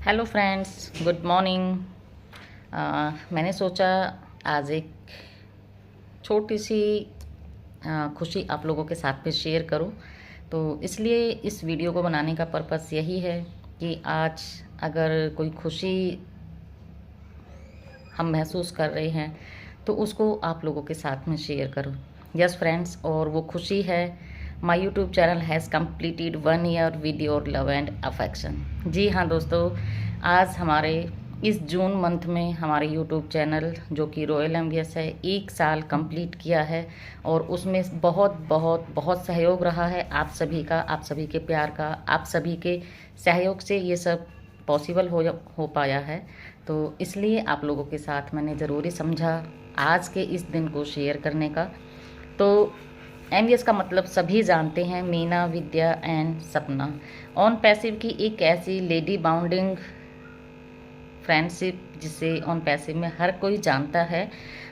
Hello friends, good morning. मैंने सोचा आज एक छोटी सी खुशी आप लोगों के साथ में शेयर करूं। तो इसलिए इस वीडियो को बनाने का पर्पस यही है कि आज अगर कोई खुशी हम महसूस कर रहे हैं तो उसको आप लोगों के साथ में शेयर करूं। यस फ्रेंड्स, और वो खुशी है my YouTube channel has completed 1 year with your love and affection. जी हाँ दोस्तों, आज हमारे इस जून मंथ में हमारे यूट्यूब चैनल जो कि रॉयल एमवीएस है 1 साल कंप्लीट किया है। और उसमें बहुत बहुत बहुत सहयोग रहा है आप सभी का, आप सभी के प्यार का, आप सभी के सहयोग से ये सब पॉसिबल हो पाया है। तो इसलिए आप लोगों के साथ मैंने ज़रूरी समझा आज के इस दिन को शेयर करने का। तो एमवीएस का मतलब सभी जानते हैं, मीना, विद्या एंड सपना। ऑन पैसिव की एक ऐसी लेडी बाउंडिंग फ्रेंडशिप जिसे ऑन पैसिव में हर कोई जानता है।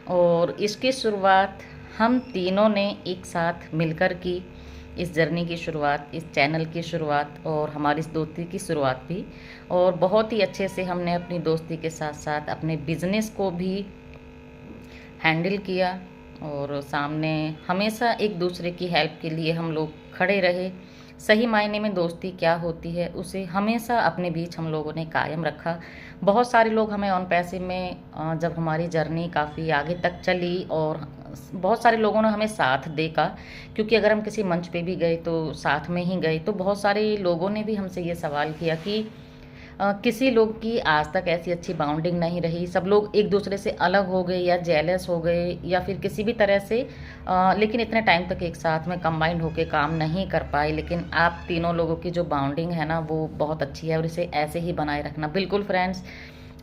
और इसकी शुरुआत हम तीनों ने एक साथ मिलकर की। इस जर्नी की शुरुआत, इस चैनल की शुरुआत और हमारी इस दोस्ती की शुरुआत भी। और बहुत ही अच्छे से हमने अपनी दोस्ती के साथ साथ अपने बिजनेस को भी हैंडल किया। और सामने हमेशा एक दूसरे की हेल्प के लिए हम लोग खड़े रहे। सही मायने में दोस्ती क्या होती है उसे हमेशा अपने बीच हम लोगों ने कायम रखा। बहुत सारे लोग हमें ऑन पैसे में जब हमारी जर्नी काफ़ी आगे तक चली और बहुत सारे लोगों ने हमें साथ देखा, क्योंकि अगर हम किसी मंच पे भी गए तो साथ में ही गए। तो बहुत सारे लोगों ने भी हमसे ये सवाल किया कि किसी लोग की आज तक ऐसी अच्छी बाउंडिंग नहीं रही, सब लोग एक दूसरे से अलग हो गए या जेलस हो गए या फिर किसी भी तरह से, लेकिन इतने टाइम तक एक साथ में कंबाइंड होकर काम नहीं कर पाए। लेकिन आप तीनों लोगों की जो बाउंडिंग है ना, वो बहुत अच्छी है और इसे ऐसे ही बनाए रखना। बिल्कुल फ्रेंड्स,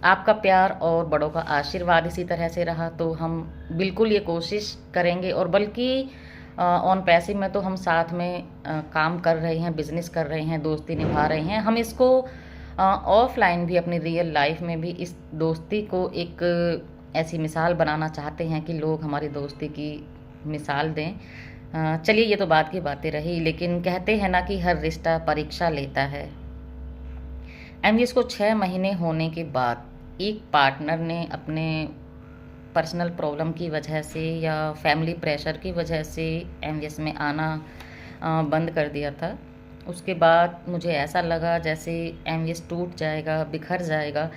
आपका प्यार और बड़ों का आशीर्वाद इसी तरह से रहा तो हम बिल्कुल ये कोशिश करेंगे। और बल्कि ऑन पैसिव में तो हम साथ में काम कर रहे हैं, बिजनेस कर रहे हैं, दोस्ती निभा रहे हैं। हम इसको ऑफलाइन भी अपनी रियल लाइफ में भी इस दोस्ती को एक ऐसी मिसाल बनाना चाहते हैं कि लोग हमारी दोस्ती की मिसाल दें। चलिए, ये तो बात की बातें रही, लेकिन कहते हैं ना कि हर रिश्ता परीक्षा लेता है। एमवीएस को 6 महीने होने के बाद एक पार्टनर ने अपने पर्सनल प्रॉब्लम की वजह से या फैमिली प्रेशर की वजह से एमवीएस में आना बंद कर दिया था। उसके बाद मुझे ऐसा लगा जैसे एमवीएस टूट जाएगा, बिखर जाएगा।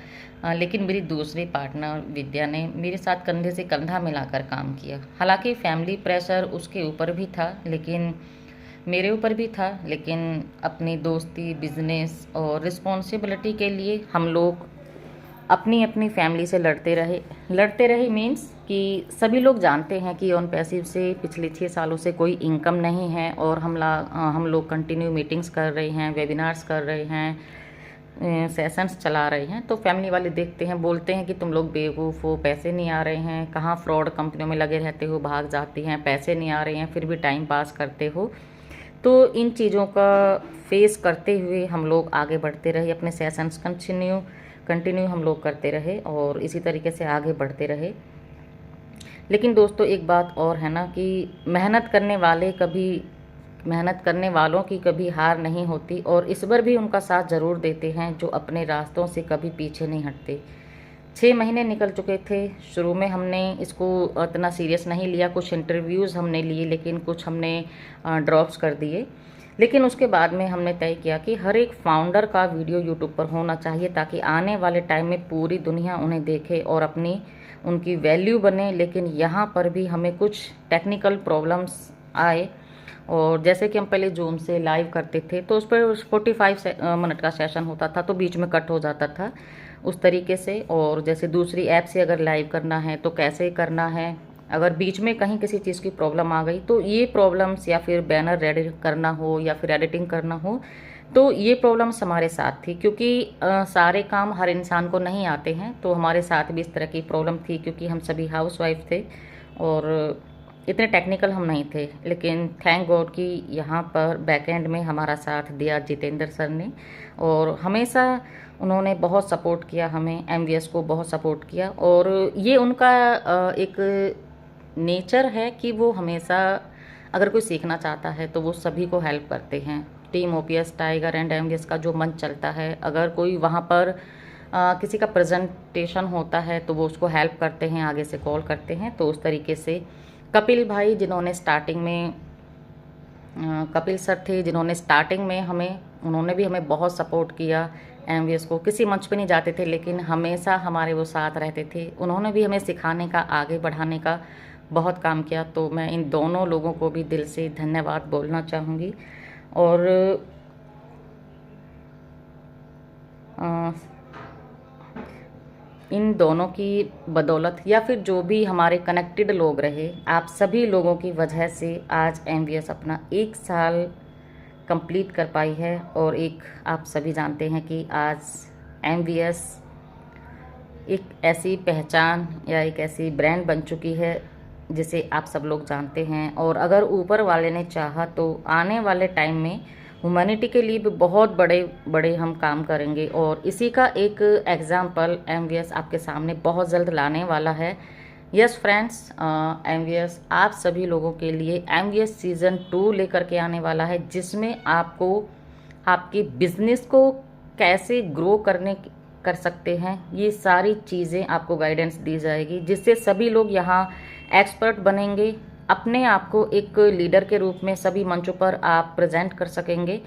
लेकिन मेरी दूसरी पार्टनर विद्या ने मेरे साथ कंधे से कंधा मिलाकर काम किया। हालांकि फैमिली प्रेशर उसके ऊपर भी था, लेकिन मेरे ऊपर भी था। लेकिन अपनी दोस्ती, बिजनेस और रिस्पॉन्सिबिलिटी के लिए हम लोग अपनी अपनी फैमिली से लड़ते रहे मीन्स कि सभी लोग जानते हैं कि ऑन पैसिव से पिछले 6 सालों से कोई इनकम नहीं है। और हम लोग कंटिन्यू मीटिंग्स कर रहे हैं, वेबिनार्स कर रहे हैं, सेशंस चला रहे हैं। तो फैमिली वाले देखते हैं, बोलते हैं कि तुम लोग बेवकूफ़ हो, पैसे नहीं आ रहे हैं, कहाँ फ्रॉड कंपनियों में लगे रहते हो, भाग जाती हैं, पैसे नहीं आ रहे हैं, फिर भी टाइम पास करते हो। तो इन चीज़ों का फेस करते हुए हम लोग आगे बढ़ते रहे, अपने सेशंस कंटिन्यू हम लोग करते रहे और इसी तरीके से आगे बढ़ते रहे। लेकिन दोस्तों, एक बात और है ना कि मेहनत करने वालों की कभी हार नहीं होती। और इस बार भी उनका साथ ज़रूर देते हैं जो अपने रास्तों से कभी पीछे नहीं हटते। 6 महीने निकल चुके थे। शुरू में हमने इसको इतना सीरियस नहीं लिया, कुछ इंटरव्यूज़ हमने लिए, लेकिन कुछ हमने ड्रॉप्स कर दिए। लेकिन उसके बाद में हमने तय किया कि हर एक फाउंडर का वीडियो यूट्यूब पर होना चाहिए, ताकि आने वाले टाइम में पूरी दुनिया उन्हें देखे और उनकी वैल्यू बने। लेकिन यहाँ पर भी हमें कुछ टेक्निकल प्रॉब्लम्स आए। और जैसे कि हम पहले जूम से लाइव करते थे तो उस पर 45 मिनट का सेशन होता था, तो बीच में कट हो जाता था उस तरीके से। और जैसे दूसरी ऐप से अगर लाइव करना है तो कैसे करना है, अगर बीच में कहीं किसी चीज़ की प्रॉब्लम आ गई तो ये प्रॉब्लम्स, या फिर बैनर रेडी करना हो या फिर एडिटिंग करना हो, तो ये प्रॉब्लम्स हमारे साथ थी। क्योंकि सारे काम हर इंसान को नहीं आते हैं, तो हमारे साथ भी इस तरह की प्रॉब्लम थी, क्योंकि हम सभी हाउसवाइफ थे और इतने टेक्निकल हम नहीं थे। लेकिन थैंक गॉड कि यहाँ पर बैकएंड में हमारा साथ दिया जितेंद्र सर ने, और हमेशा उन्होंने बहुत सपोर्ट किया, हमें एमवीएस को बहुत सपोर्ट किया। और ये उनका एक नेचर है कि वो हमेशा अगर कोई सीखना चाहता है तो वो सभी को हेल्प करते हैं। Team OPS, tiger and MVS का जो मंच चलता है, अगर कोई वहाँ पर किसी का प्रेजेंटेशन होता है तो वो उसको हेल्प करते हैं, आगे से कॉल करते हैं। तो उस तरीके से कपिल भाई जिन्होंने स्टार्टिंग में कपिल सर थे जिन्होंने स्टार्टिंग में उन्होंने भी हमें बहुत सपोर्ट किया। एमवीएस को किसी मंच पे नहीं जाते थे लेकिन हमेशा हमारे वो साथ रहते थे। उन्होंने भी हमें सिखाने का, आगे बढ़ाने का बहुत काम किया। तो मैं इन दोनों लोगों को भी दिल से धन्यवाद बोलना चाहूँगी। और इन दोनों की बदौलत या फिर जो भी हमारे कनेक्टेड लोग रहे, आप सभी लोगों की वजह से आज एमवीएस अपना 1 साल कंप्लीट कर पाई है। और एक आप सभी जानते हैं कि आज एमवीएस एक ऐसी पहचान या एक ऐसी ब्रांड बन चुकी है जिसे आप सब लोग जानते हैं। और अगर ऊपर वाले ने चाहा तो आने वाले टाइम में ह्यूमैनिटी के लिए भी बहुत बड़े बड़े हम काम करेंगे। और इसी का एक एग्जाम्पल एमवीएस आपके सामने बहुत जल्द लाने वाला है। यस फ्रेंड्स, एमवीएस आप सभी लोगों के लिए एमवीएस सीज़न 2 लेकर के आने वाला है, जिसमें आपको आपके बिजनेस को कैसे ग्रो कर सकते हैं, ये सारी चीज़ें आपको गाइडेंस दी जाएगी, जिससे सभी लोग यहाँ एक्सपर्ट बनेंगे। अपने आप को एक लीडर के रूप में सभी मंचों पर आप प्रेजेंट कर सकेंगे।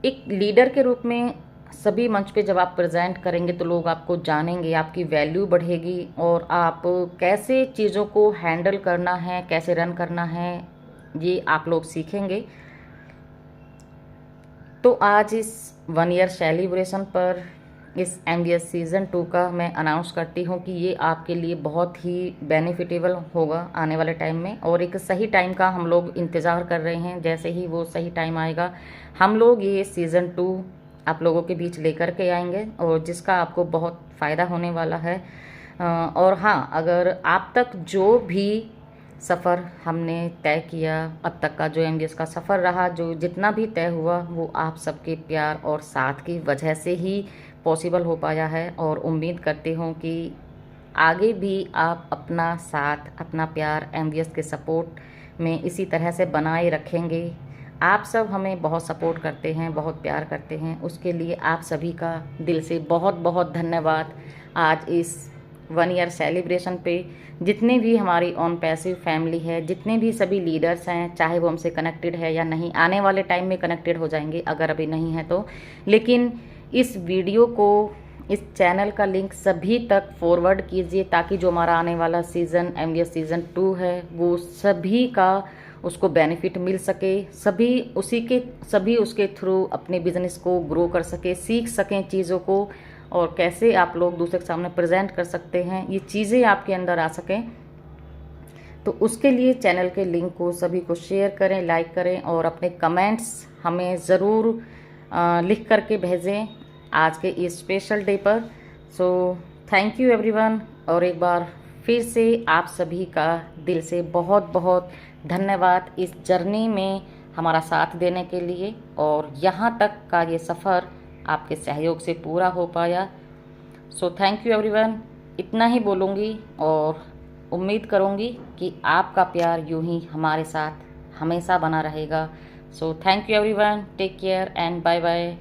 एक लीडर के रूप में सभी मंच पे जब आप प्रेजेंट करेंगे तो लोग आपको जानेंगे, आपकी वैल्यू बढ़ेगी और आप कैसे चीज़ों को हैंडल करना है, कैसे रन करना है, ये आप लोग सीखेंगे। तो आज इस 1 ईयर सेलिब्रेशन पर इस एमवीएस सीज़न 2 का मैं अनाउंस करती हूँ कि ये आपके लिए बहुत ही बेनिफिटेबल होगा आने वाले टाइम में। और एक सही टाइम का हम लोग इंतज़ार कर रहे हैं। जैसे ही वो सही टाइम आएगा हम लोग ये सीज़न 2 आप लोगों के बीच लेकर के आएंगे और जिसका आपको बहुत फ़ायदा होने वाला है। और हाँ, अगर आप तक जो भी सफ़र हमने तय किया, अब तक का जो एमवीएस का सफ़र रहा, जो जितना भी तय हुआ, वो आप सबके प्यार और साथ की वजह से ही पॉसिबल हो पाया है। और उम्मीद करती हूँ कि आगे भी आप अपना साथ, अपना प्यार एमवीएस के सपोर्ट में इसी तरह से बनाए रखेंगे। आप सब हमें बहुत सपोर्ट करते हैं, बहुत प्यार करते हैं, उसके लिए आप सभी का दिल से बहुत बहुत धन्यवाद। आज इस 1 ईयर सेलिब्रेशन पे जितने भी हमारी ऑन पैसिव फैमिली है, जितने भी सभी लीडर्स हैं, चाहे वो हमसे कनेक्टेड है या नहीं, आने वाले टाइम में कनेक्टेड हो जाएंगे अगर अभी नहीं है तो, लेकिन इस वीडियो को, इस चैनल का लिंक सभी तक फॉरवर्ड कीजिए ताकि जो हमारा आने वाला सीज़न एमवीएस सीज़न 2 है वो सभी का उसको बेनिफिट मिल सके, सभी उसके थ्रू अपने बिजनेस को ग्रो कर सके, सीख सकें चीज़ों को और कैसे आप लोग दूसरे के सामने प्रेजेंट कर सकते हैं, ये चीज़ें आपके अंदर आ सकें। तो उसके लिए चैनल के लिंक को सभी को शेयर करें, लाइक करें और अपने कमेंट्स हमें ज़रूर लिख करके भेजें आज के इस स्पेशल डे पर। सो थैंक यू एवरीवन। और एक बार फिर से आप सभी का दिल से बहुत बहुत धन्यवाद इस जर्नी में हमारा साथ देने के लिए। और यहाँ तक का ये सफ़र आपके सहयोग से पूरा हो पाया। सो थैंक यू एवरीवन। इतना ही बोलूँगी और उम्मीद करूँगी कि आपका प्यार यूं ही हमारे साथ हमेशा बना रहेगा। So thank you everyone, take care and bye bye.